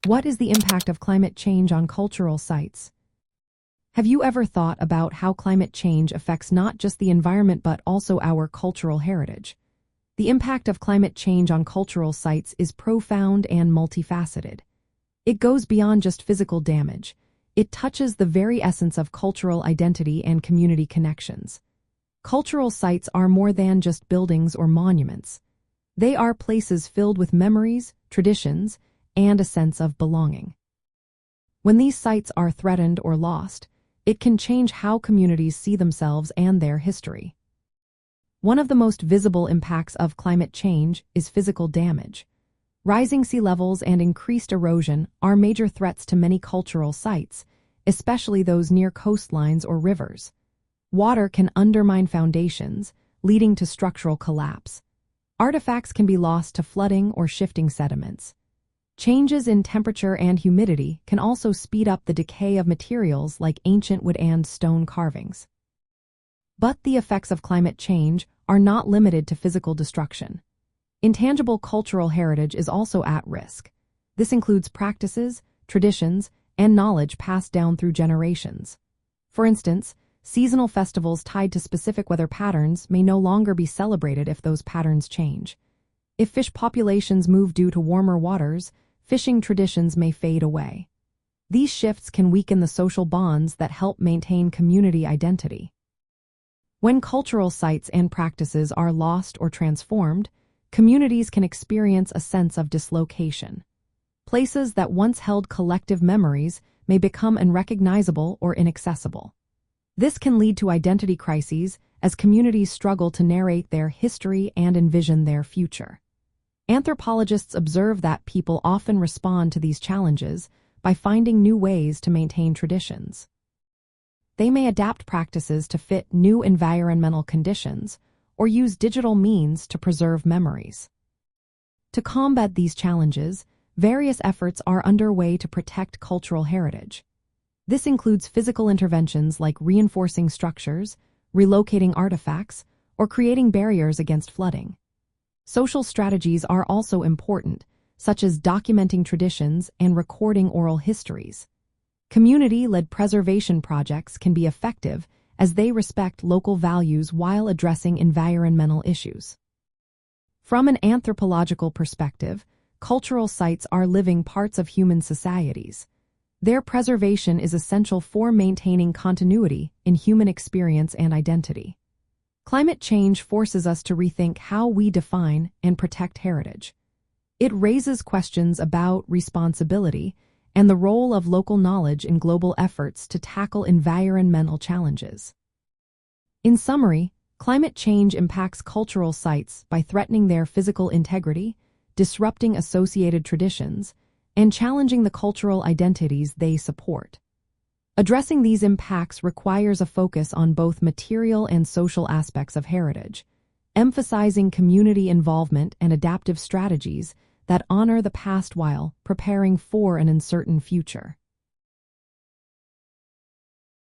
What is the impact of climate change on cultural sites? Have you ever thought about how climate change affects not just the environment but also our cultural heritage? The impact of climate change on cultural sites is profound and multifaceted. It goes beyond just physical damage. It touches the very essence of cultural identity and community connections. Cultural sites are more than just buildings or monuments. They are places filled with memories, traditions, and a sense of belonging. When these sites are threatened or lost, it can change how communities see themselves and their history. One of the most visible impacts of climate change is physical damage. Rising sea levels and increased erosion are major threats to many cultural sites, especially those near coastlines or rivers. Water can undermine foundations, leading to structural collapse. Artifacts can be lost to flooding or shifting sediments. Changes in temperature and humidity can also speed up the decay of materials like ancient wood and stone carvings. But the effects of climate change are not limited to physical destruction. Intangible cultural heritage is also at risk. This includes practices, traditions, and knowledge passed down through generations. For instance, seasonal festivals tied to specific weather patterns may no longer be celebrated if those patterns change. If fish populations move due to warmer waters, fishing traditions may fade away. These shifts can weaken the social bonds that help maintain community identity. When cultural sites and practices are lost or transformed, communities can experience a sense of dislocation. Places that once held collective memories may become unrecognizable or inaccessible. This can lead to identity crises as communities struggle to narrate their history and envision their future. Anthropologists observe that people often respond to these challenges by finding new ways to maintain traditions. They may adapt practices to fit new environmental conditions or use digital means to preserve memories. To combat these challenges, various efforts are underway to protect cultural heritage. This includes physical interventions like reinforcing structures, relocating artifacts, or creating barriers against flooding. Social strategies are also important, such as documenting traditions and recording oral histories. Community-led preservation projects can be effective as they respect local values while addressing environmental issues. From an anthropological perspective, cultural sites are living parts of human societies. Their preservation is essential for maintaining continuity in human experience and identity. Climate change forces us to rethink how we define and protect heritage. It raises questions about responsibility and the role of local knowledge in global efforts to tackle environmental challenges. In summary, climate change impacts cultural sites by threatening their physical integrity, disrupting associated traditions, and challenging the cultural identities they support. Addressing these impacts requires a focus on both material and social aspects of heritage, emphasizing community involvement and adaptive strategies that honor the past while preparing for an uncertain future.